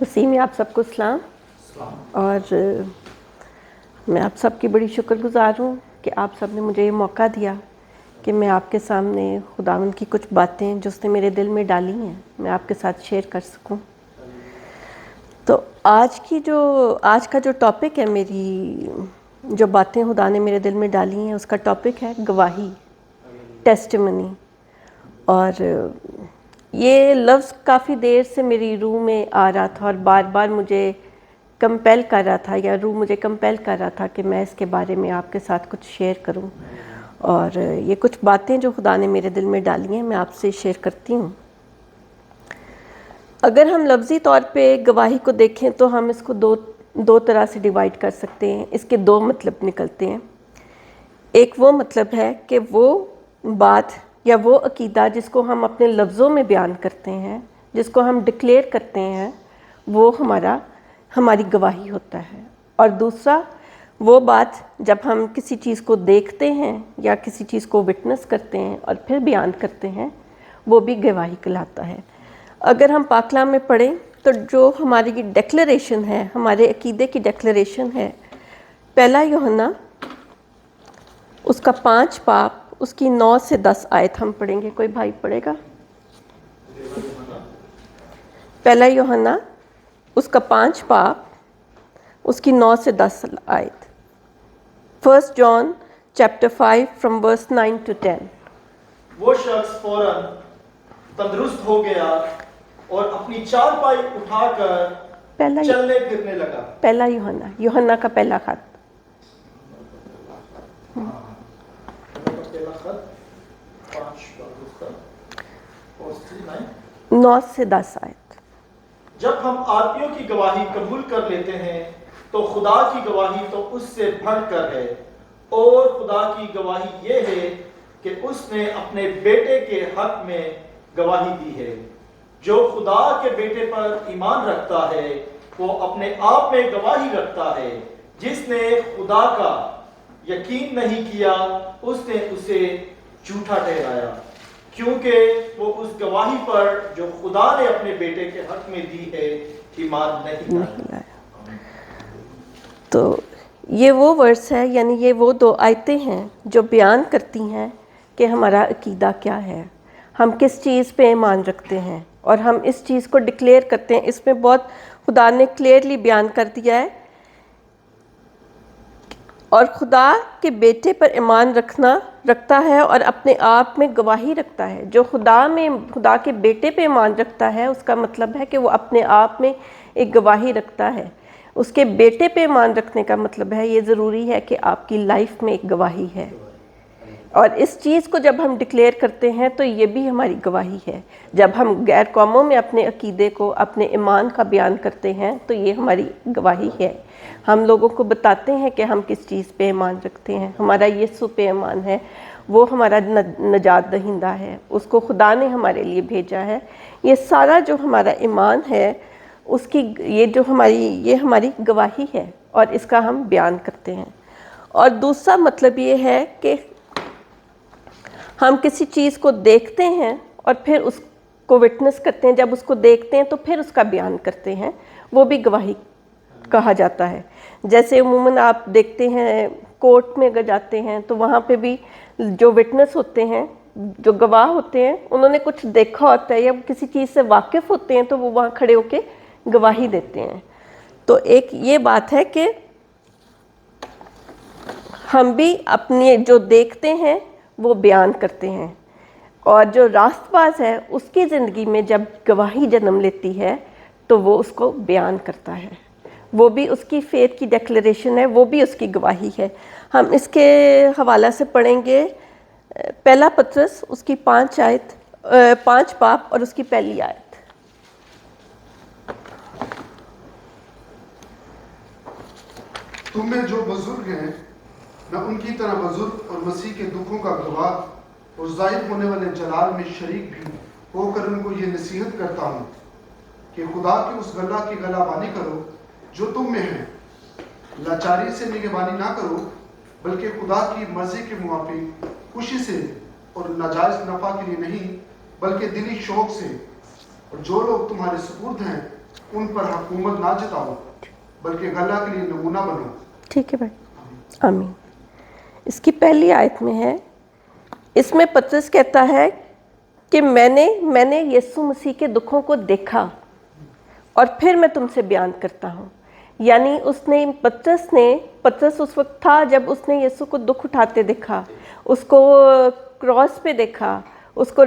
वसीम में आप सबको सलाम। और मैं आप सबकी बड़ी शुक्रगुज़ार हूँ कि आप सब ने मुझे ये मौका दिया कि मैं आपके सामने खुदावंद की कुछ बातें जो उसने मेरे दिल में डाली हैं मैं आपके साथ शेयर कर सकूँ। तो आज का जो टॉपिक है, मेरी जो बातें खुदा ने मेरे दिल में डाली हैं, उसका टॉपिक है गवाही, टेस्टिमनी। और ये लफ्ज़ काफ़ी देर से मेरी रूह में आ रहा था और बार बार मुझे कंपेल कर रहा था, या रूह मुझे कंपेल कर रहा था कि मैं इसके बारे में आपके साथ कुछ शेयर करूं। और ये कुछ बातें जो खुदा ने मेरे दिल में डाली हैं मैं आपसे शेयर करती हूँ। अगर हम लफ्ज़ी तौर पे गवाही को देखें तो हम इसको दो तरह से डिवाइड कर सकते हैं। इसके दो मतलब निकलते हैं। एक वो मतलब है कि वो बात या वो अकीदा जिसको हम अपने लफ्ज़ों में बयान करते हैं, जिसको हम डिक्लेयर करते हैं, वो हमारी गवाही होता है। और दूसरा वो बात जब हम किसी चीज़ को देखते हैं या किसी चीज़ को विटनेस करते हैं और फिर बयान करते हैं, वो भी गवाही कहलाता है। अगर हम पाक कलाम में पढ़ें तो जो हमारी डिक्लेरेशन है, हमारे अकीदे की डिक्लेरेशन है, पहला यूहन्ना उसका 5 बाब उसकी 9 से 10 आयत हम पढ़ेंगे। कोई भाई पढ़ेगा? पहला यूहन्ना उसका 5 बाब उसकी 9 से 10 आयत। 1 John chapter 5 from verse 9 to 10। वो शख्स फौरन तंदुरुस्त हो गया और अपनी चारपाई उठाकर चलने फिरने लगा। पहला यूहन्ना का पहला खत 9 से 10 आयत। जब हम आदमियों की गवाही कबूल कर लेते हैं तो खुदा की गवाही तो उससे बढ़कर है, और खुदा की गवाही ये है कि उसने अपने बेटे के हक में गवाही दी है। जो खुदा के बेटे पर ईमान रखता है वो अपने आप में गवाही रखता है। जिसने खुदा का यकीन नहीं किया उसने उसे झूठा ठहराया, क्योंकि वो उस गवाही पर जो खुदा ने अपने बेटे के हक में दी है ईमान नहीं लाया। तो ये वो वर्स है, यानी ये वो 2 आयतें हैं जो बयान करती हैं कि हमारा अकीदा क्या है, हम किस चीज़ पे ईमान रखते हैं और हम इस चीज़ को डिक्लेयर करते हैं। इसमें बहुत खुदा ने क्लियरली बयान कर दिया है। और खुदा के बेटे पर ईमान रखता है और अपने आप में गवाही रखता है। जो खुदा के बेटे पे ईमान रखता है, उसका मतलब है कि वो अपने आप में एक गवाही रखता है। उसके बेटे पे ईमान रखने का मतलब है ये ज़रूरी है कि आपकी लाइफ में एक गवाही है। और इस चीज़ को जब हम डिक्लेयर करते हैं तो ये भी हमारी गवाही है। जब हम गैर कौमों में अपने अकीदे को, अपने ईमान का बयान करते हैं तो ये हमारी गवाही है। हम लोगों को बताते हैं कि हम किस चीज़ पे ईमान रखते हैं। हमारा यीशु पे ईमान है, वो हमारा नजात दहिंदा है, उसको खुदा ने हमारे लिए भेजा है। ये सारा जो हमारा ईमान है उसकी ये हमारी गवाही है और इसका हम बयान करते हैं। और दूसरा मतलब ये है कि हम किसी चीज़ को देखते हैं और फिर उसको विटनेस करते हैं। जब उसको देखते हैं तो फिर उसका बयान करते हैं, वो भी गवाही कहा जाता है। जैसे उमूमन आप देखते हैं कोर्ट में अगर जाते हैं तो वहाँ पे भी जो विटनेस होते हैं, जो गवाह होते हैं, उन्होंने कुछ देखा होता है या किसी चीज़ से वाकिफ़ होते हैं तो वो वहाँ खड़े होके गवाही देते हैं। तो एक ये बात है कि हम भी अपने जो देखते हैं वो बयान करते हैं। और जो रास्तबाज है उसकी ज़िंदगी में जब गवाही जन्म लेती है तो वो उसको बयान करता है, वो भी उसकी फेथ की डिक्लेरेशन है, वो भी उसकी गवाही है। हम इसके हवाला से पढ़ेंगे पहला पत्रस उसकी 5 बाब और उसकी पहली आयत। तुम में जो बुजुर्ग हैं मैं उनकी तरह बुजुर्ग और मसीह के दुखों का गवाह और जाहिर होने वाले जलाल में शरीक भी होकर उनको ये नसीहत करता हूँ कि खुदा की उस गला की गलाबानी करो जो तुम में है। लाचारी से निगहबानी ना करो, बल्कि खुदा की मर्जी के मुआफिक खुशी से और नाजायज नफा के लिए नहीं, बल्कि दिली शौक से। और जो लोग तुम्हारे सुपुर्द हैं उन पर हुकूमत ना जताऊं, बल्कि गल्ला के लिए नमूना बनूं। ठीक है भाई, आमीन। इसकी पहली आयत में है, इसमें पतरस कहता है कि मैंने यीशु मसीह के दुखों को देखा और फिर मैं तुमसे बयान करता हूँ। यानी पतरस उस वक्त था जब उसने यीशु को दुख उठाते देखा, उसको क्रॉस पे देखा, उसकी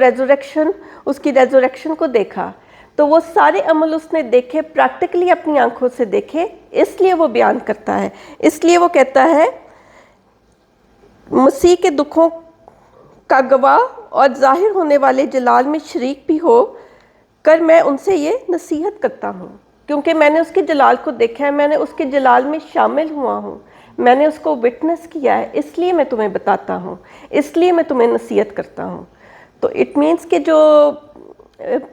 रेजरेक्शन को देखा। तो वो सारे अमल उसने देखे, प्रैक्टिकली अपनी आंखों से देखे, इसलिए वो बयान करता है। इसलिए वो कहता है मसीह के दुखों का गवाह और जाहिर होने वाले जलाल में शरीक भी हो कर मैं उनसे ये नसीहत करता हूँ, क्योंकि मैंने उसके जलाल को देखा है, मैंने उसके जलाल में शामिल हुआ हूँ, मैंने उसको विटनेस किया है, इसलिए मैं तुम्हें बताता हूँ, इसलिए मैं तुम्हें नसीहत करता हूँ। तो इट मीन्स कि जो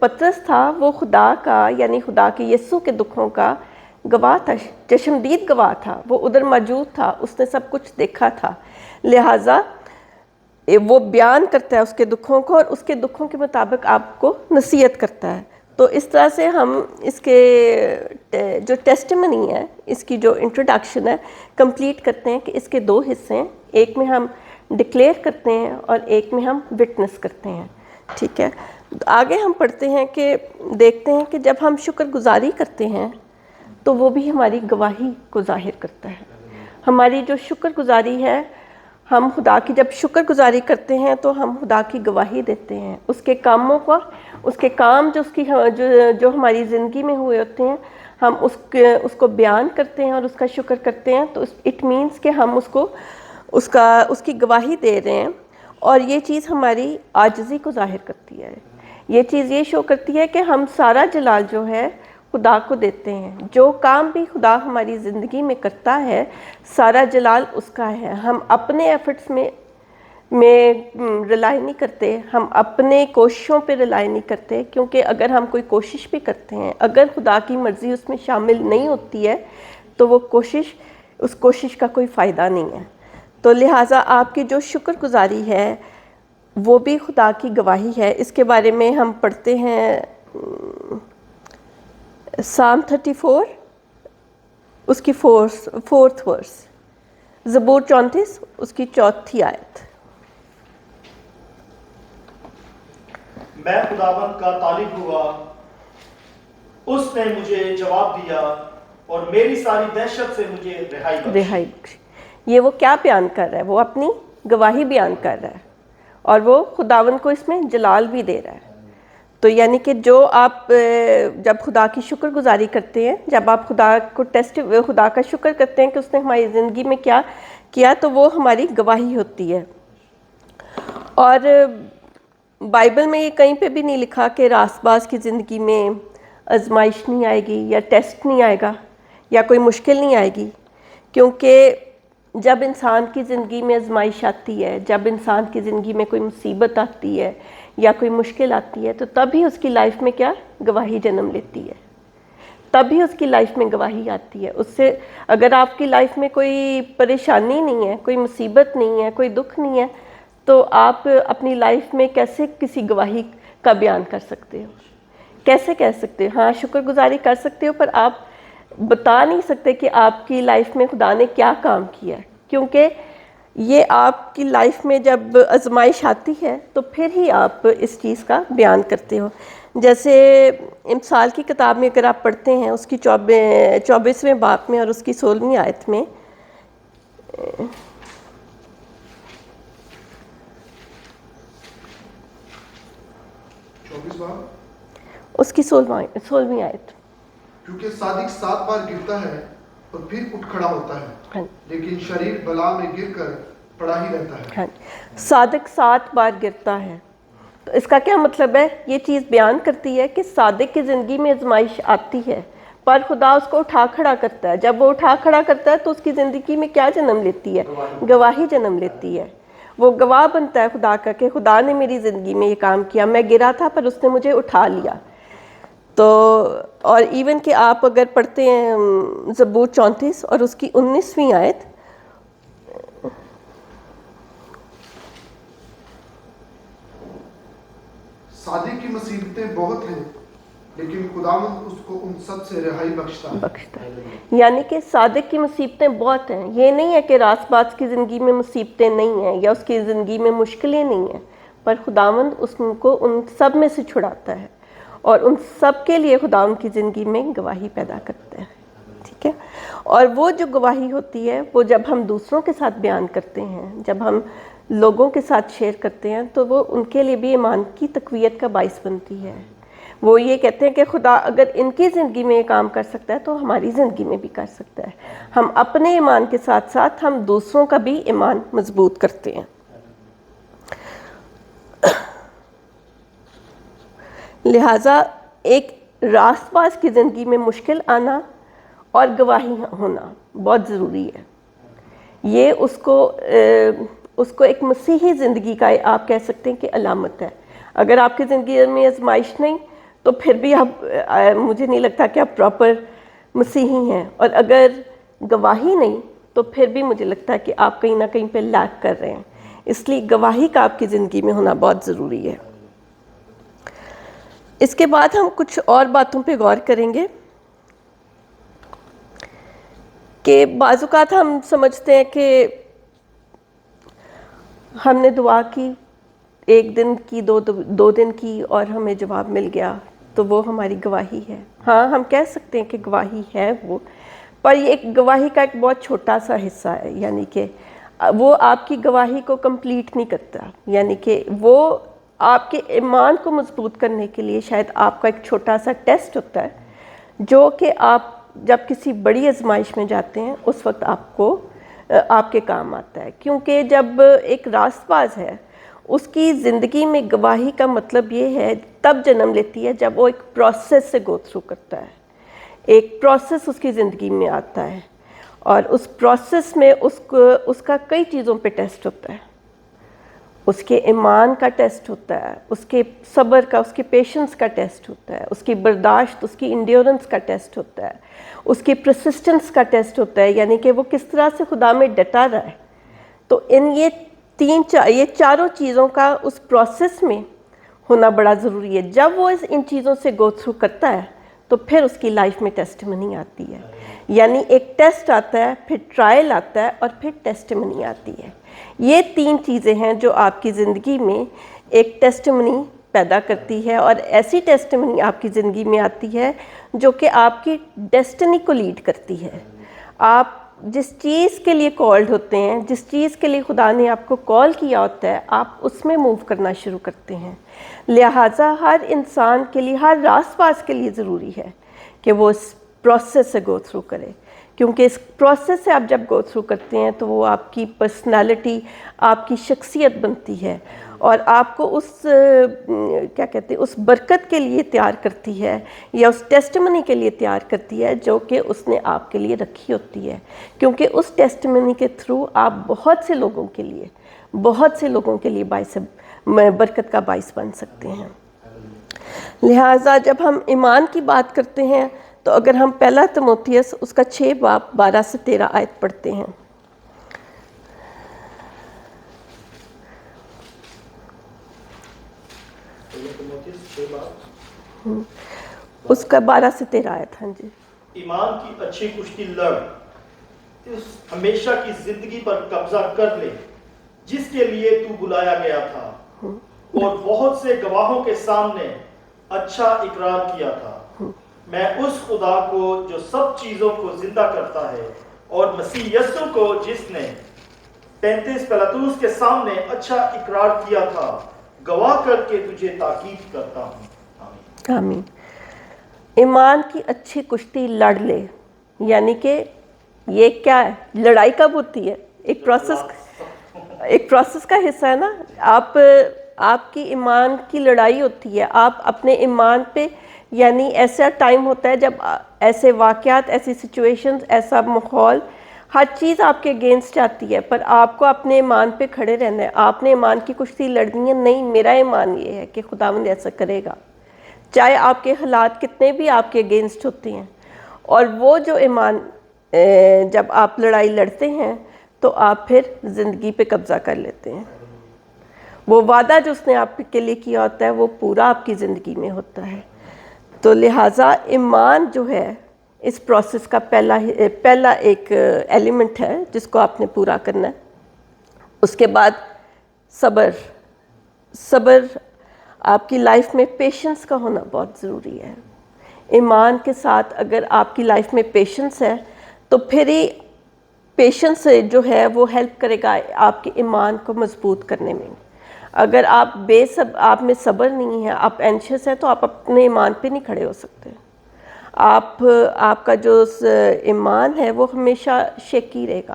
पतरस था वो खुदा का, यानी खुदा के यीशु के दुखों का गवाह था, चश्मदीद गवाह था, वो उधर मौजूद था, उसने सब कुछ देखा था। लिहाजा वो बयान करता है उसके दुखों को और उसके दुखों के मुताबिक आपको नसीहत करता है। तो इस तरह से हम इसके जो टेस्टिमनी है, इसकी जो इंट्रोडक्शन है, कंप्लीट करते हैं कि इसके दो हिस्से हैं, एक में हम डिक्लेयर करते हैं और एक में हम विटनेस करते हैं। ठीक है, आगे हम पढ़ते हैं कि देखते हैं कि जब हम शुक्रगुजारी करते हैं तो वो भी हमारी गवाही को जाहिर करता है। हमारी जो शुक्रगुजारी है, हम खुदा की जब शुक्रगुजारी करते हैं तो हम खुदा की गवाही देते हैं, उसके कामों का, उसके काम जो हमारी ज़िंदगी में हुए होते हैं, हम उसको बयान करते हैं और उसका शुक्र करते हैं। तो इट मीन्स कि हम उसकी गवाही दे रहे हैं। और ये चीज़ हमारी आजिज़ी को जाहिर करती है। ये चीज़ ये शो करती है कि हम सारा जलाल जो है खुदा को देते हैं। जो काम भी खुदा हमारी ज़िंदगी में करता है, सारा जलाल उसका है। हम अपने एफर्ट्स में रिलाई नहीं करते, हम अपने कोशिशों पे रिलाई नहीं करते, क्योंकि अगर हम कोई कोशिश भी करते हैं, अगर खुदा की मर्ज़ी उसमें शामिल नहीं होती है तो वो उस कोशिश का कोई फ़ायदा नहीं है। तो लिहाजा आपकी जो शुक्रगुजारी है वो भी खुदा की गवाही है। इसके बारे में हम पढ़ते हैं साम 34 उसकी फोर्थ वर्स, ज़बूर 34 उसकी 4थी आयत। मैं खुदावंद का तालिब हुआ, उसने मुझे जवाब दिया और मेरी सारी दहशत से मुझे रिहाई बख्शी। ये वो क्या बयान कर रहा है? वो अपनी गवाही बयान कर रहा है और वो खुदावंद को इसमें जलाल भी दे रहा है। तो यानी कि जो आप जब खुदा की शुक्रगुजारी करते हैं, जब आप खुदा का शुक्र करते हैं कि उसने हमारी ज़िंदगी में क्या किया, तो वो हमारी गवाही होती है। और बाइबल में ये कहीं पे भी नहीं लिखा कि रासबाज की ज़िंदगी में आजमाइश नहीं आएगी या टेस्ट नहीं आएगा या कोई मुश्किल नहीं आएगी, क्योंकि जब इंसान की ज़िंदगी में आजमाइश आती है, जब इंसान की ज़िंदगी में कोई मुसीबत आती है या कोई मुश्किल आती है, तो तभी उसकी लाइफ में क्या गवाही जन्म लेती है, तभी उसकी लाइफ में गवाही आती है। उससे अगर आपकी लाइफ में कोई परेशानी नहीं है, कोई मुसीबत नहीं है, कोई दुख नहीं है, तो आप अपनी लाइफ में कैसे किसी गवाही का बयान कर सकते हो? कैसे कह सकते हो? हाँ, शुक्रगुजारी कर सकते हो, पर आप बता नहीं सकते कि आपकी लाइफ में खुदा ने क्या काम किया है, क्योंकि ये आपकी लाइफ में जब आजमाइश आती है तो फिर ही आप इस चीज़ का बयान करते हो। जैसे इमसाल की किताब में अगर आप पढ़ते हैं उसकी 24वें बाब में और उसकी 16वीं आयत में, उसकी 16वीं आयत, क्योंकि सादिक 7 बार गिरता है और फिर उठ खड़ा होता है, हाँ, लेकिन शरीर बला में गिरकर पड़ा ही रहता है। हाँ, सादिक 7 बार गिरता है। तो इसका क्या मतलब है? ये चीज़ बयान करती है कि सादिक की ज़िंदगी में आजमाइश आती है, पर खुदा उसको उठा खड़ा करता है। जब वो उठा खड़ा करता है तो उसकी ज़िंदगी में क्या जन्म लेती है? गवाही जन्म लेती है। वो गवाह बनता है खुदा का कि खुदा ने मेरी ज़िंदगी में ये काम किया, मैं गिरा था पर उसने मुझे उठा लिया। तो और इवन कि आप अगर पढ़ते हैं ज़बूर 34 और उसकी 19वीं आयत, सादिक की मुसीबतें बहुत हैं, لیکن खुदावंद उसको उन सब से रिहाई बख्शता है। बख्शता है। यानी कि सादिक की मुसीबतें बहुत हैं। ये नहीं है कि रासबाज की ज़िंदगी में मुसीबतें नहीं हैं या उसकी ज़िंदगी में मुश्किलें नहीं हैं, पर खुदावंद उसको उन सब में से छुड़ाता है और उन सब के लिए खुदावंद की ज़िंदगी में गवाही पैदा करता है। ठीक है, और वो जो गवाही होती है वो जब हम दूसरों के साथ बयान करते हैं, जब हम लोगों के साथ शेयर करते हैं, तो वो उनके लिए भी ईमान की तक़वियत का बाइस बनती है। वो ये कहते हैं कि खुदा अगर इनकी ज़िंदगी में ये काम कर सकता है तो हमारी ज़िंदगी में भी कर सकता है। हम अपने ईमान के साथ साथ हम दूसरों का भी ईमान मजबूत करते हैं। लिहाजा एक रास्तबाज की ज़िंदगी में मुश्किल आना और गवाही होना बहुत ज़रूरी है। ये उसको एक मसीही ज़िंदगी का आप कह सकते हैं कि अलामत है। अगर आपकी ज़िंदगी में आजमाइश नहीं तो फिर भी आप मुझे नहीं लगता कि आप प्रॉपर मसीही हैं, और अगर गवाही नहीं तो फिर भी मुझे लगता है कि आप कहीं ना कहीं पे लैक कर रहे हैं। इसलिए गवाही का आपकी ज़िंदगी में होना बहुत ज़रूरी है। इसके बाद हम कुछ और बातों पे गौर करेंगे कि बाज़ औक़ात हम समझते हैं कि हमने दुआ की, एक दिन की, दो दिन की और हमें जवाब मिल गया तो वो हमारी गवाही है। हाँ, हम कह सकते हैं कि गवाही है वो, पर ये एक गवाही का एक बहुत छोटा सा हिस्सा है। यानी कि वो आपकी गवाही को कंप्लीट नहीं करता। यानी कि वो आपके ईमान को मजबूत करने के लिए शायद आपका एक छोटा सा टेस्ट होता है, जो कि आप जब किसी बड़ी आजमाइश में जाते हैं उस वक्त आपके काम आता है। क्योंकि जब एक रास्तबाज है उसकी ज़िंदगी में गवाही का मतलब ये है तब जन्म लेती है जब वो एक प्रोसेस से गो थ्रू करता है। एक प्रोसेस उसकी ज़िंदगी में आता है और उस प्रोसेस में उसका कई चीज़ों पे टेस्ट होता है। उसके ईमान का टेस्ट होता है, उसके सब्र का, उसके पेशेंस का टेस्ट होता है, उसकी बर्दाश्त, उसकी इंड्योरेंस का टेस्ट होता है, उसकी परसिस्टेंस का टेस्ट होता है, यानी कि वो किस तरह से खुदा में डटा रहा है। तो ये चारों चीज़ों का उस प्रोसेस में होना बड़ा ज़रूरी है। जब वो इन चीज़ों से गो थ्रू करता है तो फिर उसकी लाइफ में टेस्टिमनी आती है। यानी एक टेस्ट आता है, फिर ट्रायल आता है और फिर टेस्टिमनी आती है। ये तीन चीज़ें हैं जो आपकी ज़िंदगी में एक टेस्टिमनी पैदा करती है, और ऐसी टेस्टिमनी आपकी ज़िंदगी में आती है जो कि आपकी डेस्टिनी को लीड करती है। आप जिस चीज़ के लिए कॉल्ड होते हैं, जिस चीज़ के लिए खुदा ने आपको कॉल किया होता है, आप उसमें मूव करना शुरू करते हैं। लिहाजा हर इंसान के लिए, हर रास्तबाज के लिए ज़रूरी है कि वो इस प्रोसेस से गो थ्रू करे, क्योंकि इस प्रोसेस से आप जब गो थ्रू करते हैं तो वो आपकी पर्सनालिटी, आपकी शख्सियत बनती है और आपको उस बरकत के लिए तैयार करती है या उस टेस्टिमनी के लिए तैयार करती है जो कि उसने आपके लिए रखी होती है। क्योंकि उस टेस्टिमनी के थ्रू आप बहुत से लोगों के लिए बरकत का बाइस बन सकते हैं। लिहाजा जब हम ईमान की बात करते हैं तो अगर हम पहला तीमुथियुस उसका 6 बाब 12 से 13 आयत पढ़ते हैं। उसका 12 से 13 आयत। हाँ जी। ईमान की अच्छी कुश्ती लड़, इस हमेशा की जिंदगी पर कब्जा कर ले जिसके लिए तू बुलाया गया था, और बहुत से गवाहों के सामने अच्छा इकरार किया था। मैं उस खुदा को जो सब चीजों को जिंदा करता है और मसीह यीशु को जिसने 35 पिलातुस के सामने अच्छा इकरार किया था गवाह करके तुझे ताकीद करता हूँ। आमीन। ईमान की अच्छी कुश्ती लड़ ले, यानी कि ये क्या है? लड़ाई कब होती है? एक प्रोसेस का हिस्सा है ना। आपकी ईमान की लड़ाई होती है। आप अपने ईमान पे, यानी ऐसा टाइम होता है जब ऐसे वाक़यात, ऐसी सिचुएशंस, ऐसा माहौल, हर चीज़ आपके अगेंस्ट आती है, पर आपको अपने ईमान पे खड़े रहना है। आपने ईमान की कुश्ती लड़नी है। नहीं, मेरा ईमान ये है कि खुदावंद ऐसा करेगा, चाहे आपके हालात कितने भी आपके अगेंस्ट होते हैं। और वो जो ईमान, जब आप लड़ाई लड़ते हैं तो आप फिर ज़िंदगी पे कब्ज़ा कर लेते हैं। वो वादा जो उसने आपके लिए किया होता है वो पूरा आपकी ज़िंदगी में होता है। تو لہٰذا ایمان جو ہے اس پروسیس کا پہلا ایک ایلیمنٹ ہے جس کو آپ نے پورا کرنا ہے. اس کے بعد صبر آپ کی لائف میں پیشنس کا ہونا بہت ضروری ہے. ایمان کے ساتھ اگر آپ کی لائف میں پیشنس ہے تو پھر ہی پیشنس جو ہے وہ ہیلپ کرے گا آپ کے ایمان کو مضبوط کرنے میں. اگر آپ میں صبر نہیں ہے، آپ اینشیس ہیں، تو آپ اپنے ایمان پہ نہیں کھڑے ہو سکتے. آپ کا جو ایمان ہے وہ ہمیشہ شیکی رہے گا.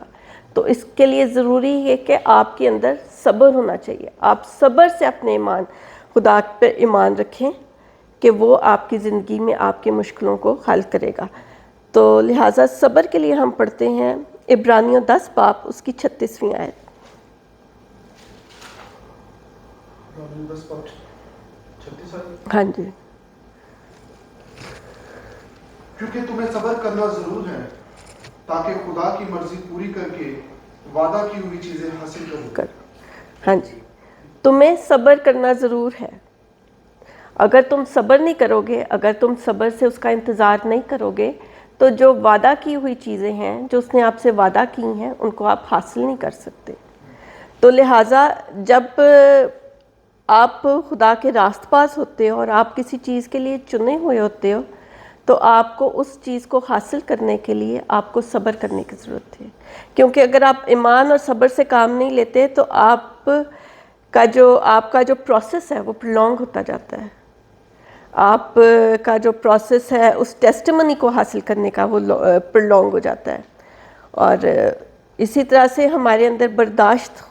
تو اس کے لیے ضروری ہے کہ آپ کے اندر صبر ہونا چاہیے. آپ صبر سے اپنے خدا پہ ایمان رکھیں کہ وہ آپ کی زندگی میں آپ کی مشکلوں کو حل کرے گا. تو لہٰذا صبر کے لیے ہم پڑھتے ہیں عبرانیوں 10 باب اس کی 36ویں آیت. ہاں جی. کیونکہ تمہیں صبر کرنا ضرور ہے تاکہ خدا کی مرضی پوری کر کے وعدہ کی ہوئی چیزیں حاصل کرو. ہاں جی، تمہیں صبر کرنا ضرور ہے. اگر تم صبر نہیں کرو گے، اگر تم صبر سے اس کا انتظار نہیں کرو گے تو جو وعدہ کی ہوئی چیزیں ہیں، جو اس نے آپ سے وعدہ کی ہیں، ان کو آپ حاصل نہیں کر سکتے. تو لہٰذا جب آپ خدا کے راست باز ہوتے ہو اور آپ کسی چیز کے لیے چنے ہوئے ہوتے ہو تو آپ کو اس چیز کو حاصل کرنے کے لیے آپ کو صبر کرنے کی ضرورت ہے. کیونکہ اگر آپ ایمان اور صبر سے کام نہیں لیتے تو آپ کا جو پروسیس ہے وہ پرولونگ ہوتا جاتا ہے. آپ کا جو پروسیس ہے اس ٹیسٹیمنی کو حاصل کرنے کا وہ پرولونگ ہو جاتا ہے. اور اسی طرح سے ہمارے اندر برداشت،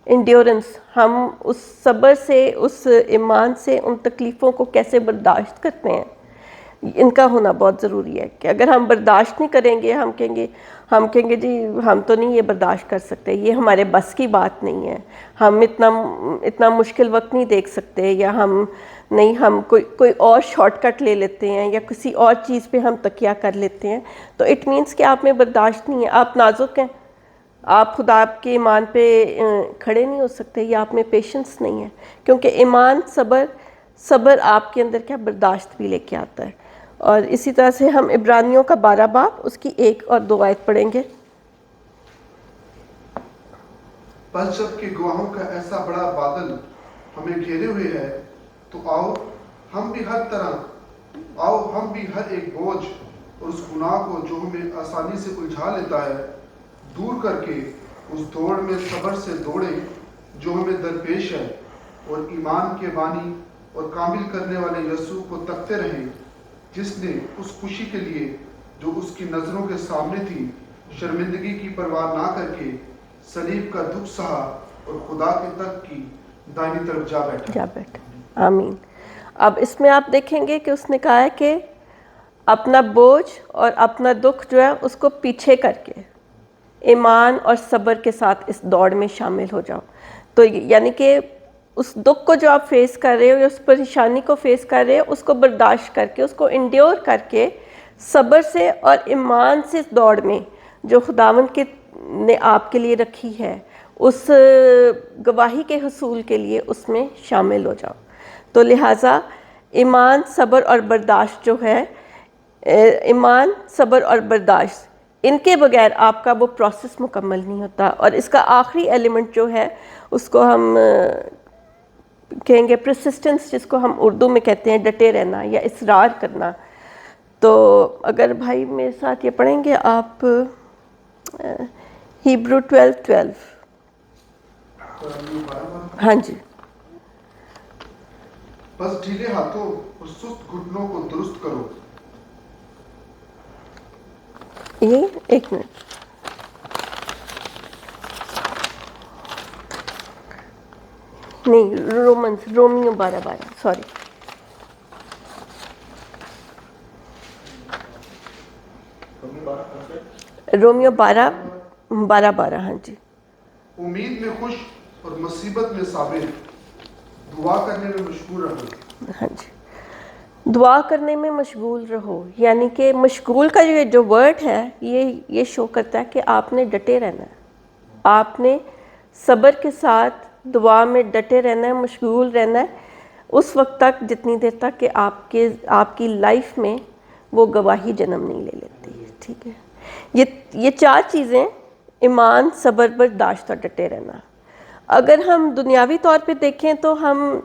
انڈیورنس، ہم اس صبر سے، اس ایمان سے ان تکلیفوں کو کیسے برداشت کرتے ہیں، ان کا ہونا بہت ضروری ہے. کہ اگر ہم برداشت نہیں کریں گے، ہم کہیں گے جی ہم تو نہیں یہ برداشت کر سکتے، یہ ہمارے بس کی بات نہیں ہے، ہم اتنا مشکل وقت نہیں دیکھ سکتے، یا ہم کوئی اور شارٹ کٹ لے لیتے ہیں، یا کسی اور چیز پہ ہم تکیہ کر لیتے ہیں. تو اٹ مینس کہ آپ میں برداشت نہیں ہے، آپ نازک ہیں، آپ خدا کے ایمان پہ کھڑے نہیں ہو سکتے، یا آپ میں پیشنس نہیں ہے. کیونکہ ایمان، صبر آپ کے اندر کیا برداشت بھی لے کے آتا ہے. اور اسی طرح سے ہم عبرانیوں کا 12 باب اس کی 1 اور 2 آیت پڑھیں گے. بس جب کہ گواہوں کا ایسا بڑا بادل ہمیں گھیرے ہوئے ہے تو آؤ ہم بھی ہر ایک بوجھ اور اس گناہ کو جو ہمیں آسانی سے الجھا لیتا ہے دور کر کے اس دوڑ میں صبر سے دوڑیں جو ہمیں درپیش ہے، اور ایمان کے بانی اور کامل کرنے والے یسوع کو تکتے رہیں، جس نے اس خوشی کے لیے جو اس کی نظروں کے سامنے تھی شرمندگی کی پرواہ نہ کر کے صلیب کا دکھ سہا اور خدا کے تخت کی دائیں طرف جا بیٹھا. آمین. اب اس میں آپ دیکھیں گے کہ اس نے کہا ہے کہ اپنا بوجھ اور اپنا دکھ جو ہے اس کو پیچھے کر کے ایمان اور صبر کے ساتھ اس دوڑ میں شامل ہو جاؤ. تو یعنی کہ اس دکھ کو جو آپ فیس کر رہے ہو یا اس پریشانی کو فیس کر رہے ہو، اس کو برداشت کر کے، اس کو انڈیور کر کے صبر سے اور ایمان سے اس دوڑ میں جو خداوند نے آپ کے لیے رکھی ہے، اس گواہی کے حصول کے لیے اس میں شامل ہو جاؤ. تو لہٰذا ایمان، صبر اور برداشت جو ہے، ایمان، صبر اور برداشت، ان کے بغیر آپ کا وہ پروسیس مکمل نہیں ہوتا. اور اس کا آخری ایلیمنٹ جو ہے اس کو ہم کہیں گے پرسسٹنس، جس کو ہم اردو میں کہتے ہیں ڈٹے رہنا یا اصرار کرنا. تو اگر بھائی میرے ساتھ یہ پڑھیں گے آپ ہیبرو 12:12. ہاں جی. بس ڈھیلے ہاتھوں اور سست گھٹنوں کو درست کرو. یہ ایک منٹ، نہیں، رومیو 12:12، سوری. رومیو 12:12. ہاں جی. امید میں خوش اور مصیبت میں صابر، دعا کرنے میں مشغول رہو. ہاں جی، دعا کرنے میں مشغول رہو. یعنی کہ مشغول کا جو ورڈ ہے یہ شو کرتا ہے کہ آپ نے ڈٹے رہنا ہے، آپ نے صبر کے ساتھ دعا میں ڈٹے رہنا ہے، مشغول رہنا ہے. اس وقت تک جتنی دیر تک کہ آپ کی لائف میں وہ گواہی جنم نہیں لے لیتی. ٹھیک ہے، یہ 4 چیزیں: ایمان، صبر، برداشت اور ڈٹے رہنا. اگر ہم دنیاوی طور پہ دیکھیں تو ہم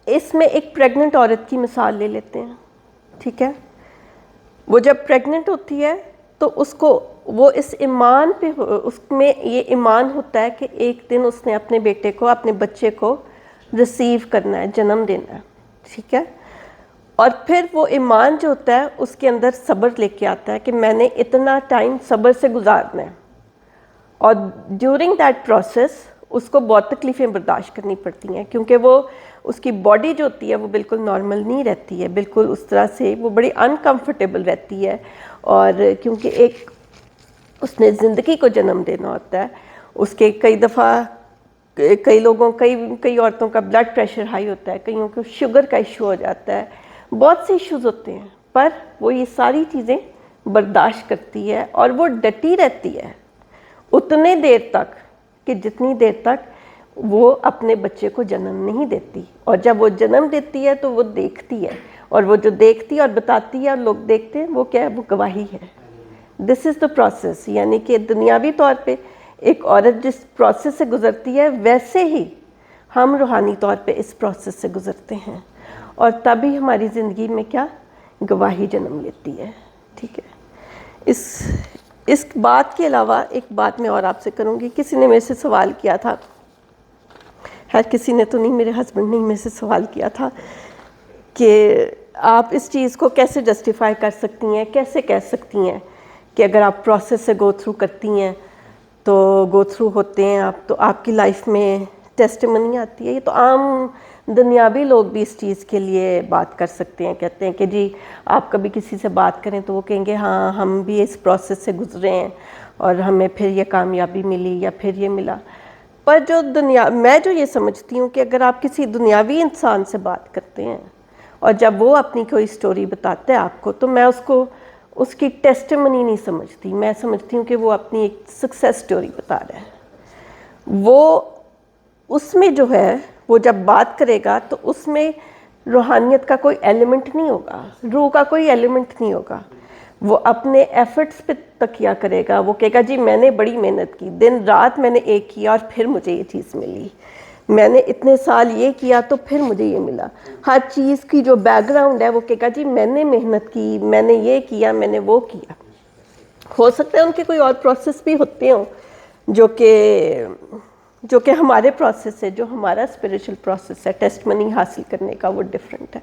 اس میں ایک پریگننٹ عورت کی مثال لے لیتے ہیں. ٹھیک ہے، وہ جب پریگننٹ ہوتی ہے تو وہ اس ایمان پہ، اس میں یہ ایمان ہوتا ہے کہ ایک دن اس نے اپنے بیٹے کو، اپنے بچے کو ریسیو کرنا ہے، جنم دینا ہے. ٹھیک ہے، اور پھر وہ ایمان جو ہوتا ہے اس کے اندر صبر لے کے آتا ہے کہ میں نے اتنا ٹائم صبر سے گزارنا ہے، اور ڈیورنگ دیٹ پروسیس اس کو بہت تکلیفیں برداشت کرنی پڑتی ہیں، کیونکہ وہ اس کی باڈی جو ہوتی ہے وہ بالکل نارمل نہیں رہتی ہے، بالکل اس طرح سے وہ بڑی انکمفرٹیبل رہتی ہے. اور کیونکہ ایک اس نے زندگی کو جنم دینا ہوتا ہے، اس کے کئی دفعہ کئی عورتوں کا بلڈ پریشر ہائی ہوتا ہے، کئیوں کو شوگر کا ایشو ہو جاتا ہے، بہت سے ایشوز ہوتے ہیں، پر وہ یہ ساری چیزیں برداشت کرتی ہے اور وہ ڈٹی رہتی ہے اتنے دیر تک کہ جتنی دیر تک وہ اپنے بچے کو جنم نہیں دیتی. اور جب وہ جنم دیتی ہے تو وہ دیکھتی ہے، اور وہ جو دیکھتی ہے اور بتاتی ہے اور لوگ دیکھتے ہیں، وہ کیا ہے؟ وہ گواہی ہے. دس از دا پروسیس. یعنی کہ دنیاوی طور پہ ایک عورت جس پروسیس سے گزرتی ہے، ویسے ہی ہم روحانی طور پہ اس پروسیس سے گزرتے ہیں، اور تبھی ہماری زندگی میں کیا؟ گواہی جنم لیتی ہے. ٹھیک ہے، اس بات کے علاوہ ایک بات میں اور آپ سے کروں گی. کسی نے میرے سے سوال کیا تھا، خیر کسی نے تو نہیں، میرے ہسبینڈ نے میرے سے سوال کیا تھا کہ آپ اس چیز کو کیسے جسٹیفائی کر سکتی ہیں، کیسے کہہ سکتی ہیں کہ اگر آپ پروسیس سے گو تھرو کرتی ہیں تو گو تھرو ہوتے ہیں آپ، تو آپ کی لائف میں ٹیسٹیمنی آتی ہے. یہ تو عام دنیاوی لوگ بھی اس چیز کے لیے بات کر سکتے ہیں، کہتے ہیں کہ جی آپ کبھی کسی سے بات کریں تو وہ کہیں گے ہاں ہم بھی اس پروسیس سے گزرے ہیں اور ہمیں پھر یہ کامیابی ملی یا پھر یہ ملا. پر میں جو یہ سمجھتی ہوں کہ اگر آپ کسی دنیاوی انسان سے بات کرتے ہیں اور جب وہ اپنی کوئی سٹوری بتاتا ہے آپ کو، تو میں اس کی ٹیسٹیمنی نہیں سمجھتی. میں سمجھتی ہوں کہ وہ اپنی ایک سکسیس سٹوری بتا رہا ہے. وہ اس میں جو ہے وہ جب بات کرے گا تو اس میں روحانیت کا کوئی ایلیمنٹ نہیں ہوگا، روح کا کوئی ایلیمنٹ نہیں ہوگا. وہ اپنے ایفرٹس پہ تکیہ کرے گا. وہ کہے گا جی میں نے بڑی محنت کی، دن رات میں نے ایک کیا اور پھر مجھے یہ چیز ملی، میں نے اتنے سال یہ کیا تو پھر مجھے یہ ملا. ہر چیز کی جو بیک گراؤنڈ ہے وہ کہے گا جی میں نے محنت کی، میں نے یہ کیا، میں نے وہ کیا. ہو سکتا ہے ان کے کوئی اور پروسیس بھی ہوتے ہوں جو کہ ہمارے پروسیس ہے، جو ہمارا اسپریچول پروسیس ہے ٹیسٹمنی حاصل کرنے کا، وہ ڈیفرنٹ ہے.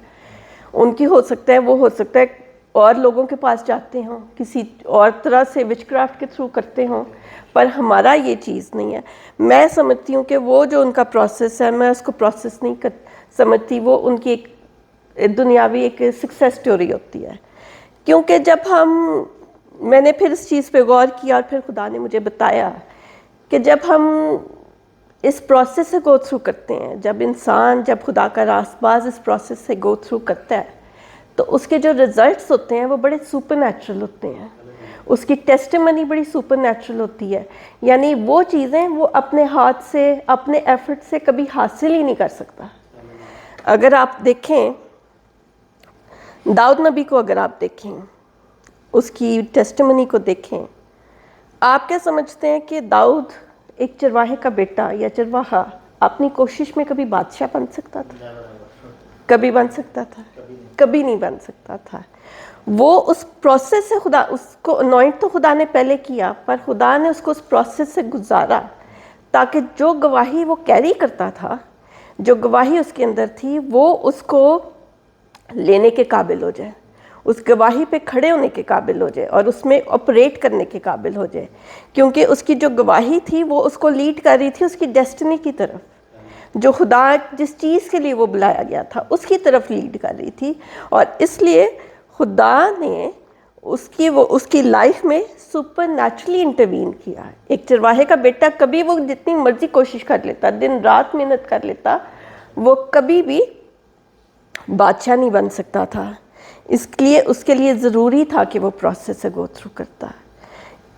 ان کی ہو سکتا ہے اور لوگوں کے پاس جاتے ہوں، کسی اور طرح سے وچ کرافٹ کے تھرو کرتے ہوں، پر ہمارا یہ چیز نہیں ہے. میں سمجھتی ہوں کہ وہ جو ان کا پروسیس ہے، میں اس کو پروسیس نہیں سمجھتی، وہ ان کی ایک دنیاوی ایک سکسیس سٹوری ہوتی ہے. کیونکہ میں نے پھر اس چیز پہ غور کیا اور پھر خدا نے مجھے بتایا کہ جب ہم اس پروسیس سے گو تھرو کرتے ہیں، جب خدا کا راست باز اس پروسیس سے گو تھرو کرتا ہے تو اس کے جو ریزلٹس ہوتے ہیں وہ بڑے سپر نیچرل ہوتے ہیں. اس کی ٹیسٹیمنی بڑی سپر نیچرل ہوتی ہے. یعنی وہ چیزیں وہ اپنے ہاتھ سے، اپنے ایفرٹ سے کبھی حاصل ہی نہیں کر سکتا. اگر آپ دیکھیں داؤد نبی کو، اگر آپ دیکھیں اس کی ٹیسٹیمنی کو دیکھیں، آپ کیا سمجھتے ہیں کہ داؤد ایک چرواہے کا بیٹا یا چرواہا اپنی کوشش میں کبھی بادشاہ بن سکتا تھا؟ کبھی بن سکتا تھا؟ کبھی نہیں بن سکتا تھا. وہ اس پروسیس سے اس کو انوائنٹ تو خدا نے پہلے کیا، پر خدا نے اس کو اس پروسیس سے گزارا تاکہ جو گواہی وہ کیری کرتا تھا، جو گواہی اس کے اندر تھی، وہ اس کو لینے کے قابل ہو جائے، اس گواہی پہ کھڑے ہونے کے قابل ہو جائے اور اس میں آپریٹ کرنے کے قابل ہو جائے. کیونکہ اس کی جو گواہی تھی وہ اس کو لیڈ کر رہی تھی اس کی ڈیسٹنی کی طرف، جو خدا جس چیز کے لیے وہ بلایا گیا تھا اس کی طرف لیڈ کر رہی تھی. اور اس لیے خدا نے اس کی لائف میں سپر نیچرلی انٹروین کیا. ایک چرواہے کا بیٹا کبھی وہ جتنی مرضی کوشش کر لیتا، دن رات محنت کر لیتا، وہ کبھی بھی بادشاہ نہیں بن سکتا تھا. اس کے لیے ضروری تھا کہ وہ پروسیس سے گو تھرو کرتا.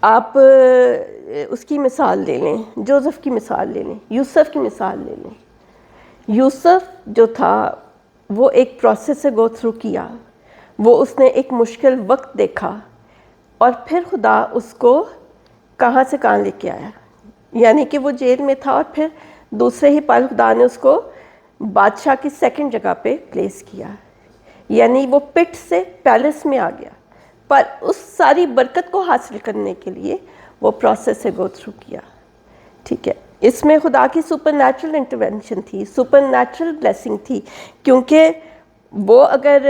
آپ اس کی مثال لے لیں، جوزف کی مثال لے لیں، یوسف کی مثال لے لیں. یوسف جو تھا وہ ایک پروسیس سے گو تھرو کیا، وہ اس نے ایک مشکل وقت دیکھا اور پھر خدا اس کو کہاں سے کہاں لے کے آیا، یعنی کہ وہ جیل میں تھا اور پھر دوسرے ہی پل خدا نے اس کو بادشاہ کی سیکنڈ جگہ پہ پلیس کیا، یعنی وہ پٹ سے پیلس میں آ گیا، پر اس ساری برکت کو حاصل کرنے کے لیے وہ پروسیس سے گو تھرو کیا. ٹھیک ہے، اس میں خدا کی سپر نیچرل انٹرونشن تھی، سپر نیچرل بلیسنگ تھی، کیونکہ وہ اگر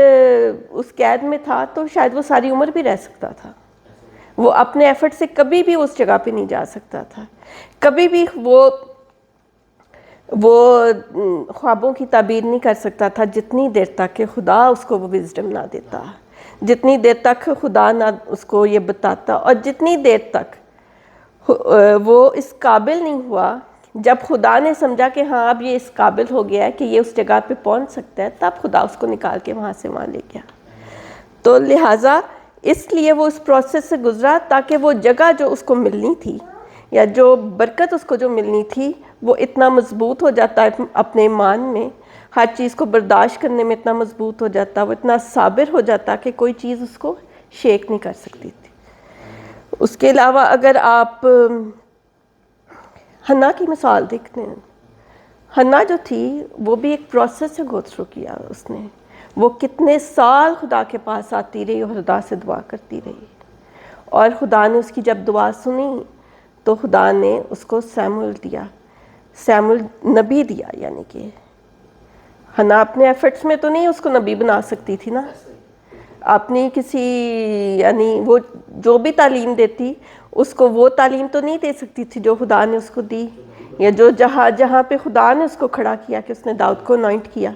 اس قید میں تھا تو شاید وہ ساری عمر بھی رہ سکتا تھا. وہ اپنے ایفرٹ سے کبھی بھی اس جگہ پہ نہیں جا سکتا تھا، کبھی بھی وہ خوابوں کی تعبیر نہیں کر سکتا تھا جتنی دیر تک کہ خدا اس کو وہ وزڈم نہ دیتا، جتنی دیر تک خدا نہ اس کو یہ بتاتا، اور جتنی دیر تک وہ اس قابل نہیں ہوا. جب خدا نے سمجھا کہ ہاں اب یہ اس قابل ہو گیا ہے کہ یہ اس جگہ پہ پہنچ سکتا ہے، تب خدا اس کو نکال کے وہاں سے وہاں لے گیا. تو لہٰذا اس لیے وہ اس پروسیس سے گزرا تاکہ وہ جگہ جو اس کو ملنی تھی یا جو برکت اس کو جو ملنی تھی وہ اتنا مضبوط ہو جاتا ہے اپنے ایمان میں، ہر چیز کو برداشت کرنے میں اتنا مضبوط ہو جاتا، وہ اتنا صابر ہو جاتا کہ کوئی چیز اس کو شیک نہیں کر سکتی تھی. اس کے علاوہ اگر آپ حنا کی مثال دیکھتے ہیں، حنا جو تھی وہ بھی ایک پروسیس سے گو تھرو کیا. اس نے وہ کتنے سال خدا کے پاس آتی رہی اور خدا سے دعا کرتی رہی، اور خدا نے اس کی جب دعا سنی تو خدا نے اس کو سیمول دیا، سیمول نبی دیا. یعنی کہ حنا اپنے ایفرٹس میں تو نہیں اس کو نبی بنا سکتی تھی نا، اپنی کسی یعنی وہ جو بھی تعلیم دیتی اس کو وہ تعلیم تو نہیں دے سکتی تھی جو خدا نے اس کو دی، یا جو جہاں پہ خدا نے اس کو کھڑا کیا کہ اس نے داؤد کو انوائنٹ کیا.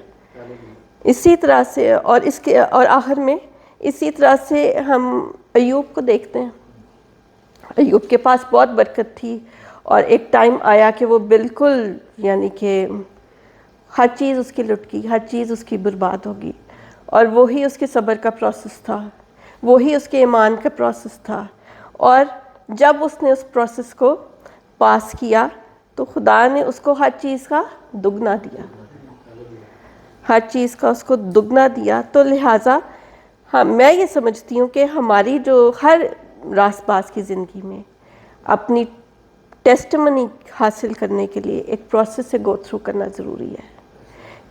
اسی طرح سے اور آخر میں اسی طرح سے ہم ایوب کو دیکھتے ہیں. ایوب کے پاس بہت برکت تھی اور ایک ٹائم آیا کہ وہ بالکل یعنی کہ ہر چیز اس کی لٹ گئی، ہر چیز اس کی برباد ہوگی، اور وہی اس کے صبر کا پروسیس تھا، وہی اس کے ایمان کا پروسیس تھا. اور جب اس نے اس پروسیس کو پاس کیا تو خدا نے اس کو ہر چیز کا دگنا دیا، ہر چیز کا اس کو دگنا دیا. تو لہٰذا میں یہ سمجھتی ہوں کہ ہماری جو ہر راست باز کی زندگی میں اپنی ٹیسٹمنی حاصل کرنے کے لیے ایک پروسیس سے گو تھرو کرنا ضروری ہے،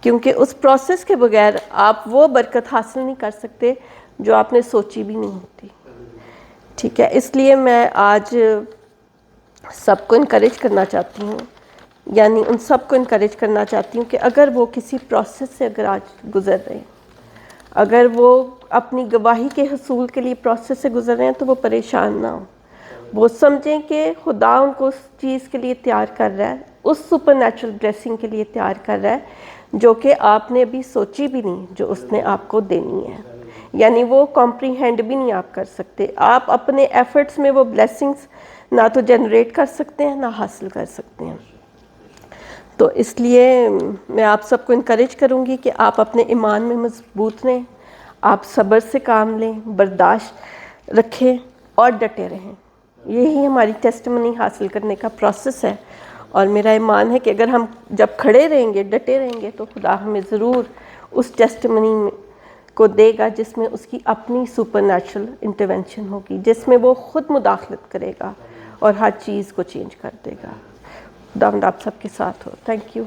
کیونکہ اس پروسیس کے بغیر آپ وہ برکت حاصل نہیں کر سکتے جو آپ نے سوچی بھی نہیں ہوتی. ٹھیک ہے، اس لیے میں آج سب کو انکریج کرنا چاہتی ہوں، یعنی ان سب کو انکریج کرنا چاہتی ہوں کہ اگر وہ کسی پروسیس سے اگر آج گزر رہے ہیں، اگر وہ اپنی گواہی کے حصول کے لیے پروسیس سے گزر رہے ہیں تو وہ پریشان نہ ہوں. وہ سمجھیں کہ خدا ان کو اس چیز کے لیے تیار کر رہا ہے، اس سپر نیچرل بلیسنگ کے لیے تیار کر رہا ہے جو کہ آپ نے ابھی سوچی بھی نہیں، جو اس نے آپ کو دینی ہے. یعنی وہ کمپریہینڈ بھی نہیں آپ کر سکتے. آپ اپنے ایفرٹس میں وہ بلیسنگز نہ تو جنریٹ کر سکتے ہیں نہ حاصل کر سکتے ہیں. تو اس لیے میں آپ سب کو انکریج کروں گی کہ آپ اپنے ایمان میں مضبوط رہیں، آپ صبر سے کام لیں، برداشت رکھیں اور ڈٹے رہیں. یہی ہماری ٹیسٹمنی حاصل کرنے کا پروسیس ہے، اور میرا ایمان ہے کہ اگر ہم جب کھڑے رہیں گے، ڈٹے رہیں گے، تو خدا ہمیں ضرور اس ٹیسٹمنی کو دے گا جس میں اس کی اپنی سپر نیچرل انٹرونشن ہوگی، جس میں وہ خود مداخلت کرے گا اور ہر چیز کو چینج کر دے گا. خداوند آپ سب کے ساتھ ہو. Thank you.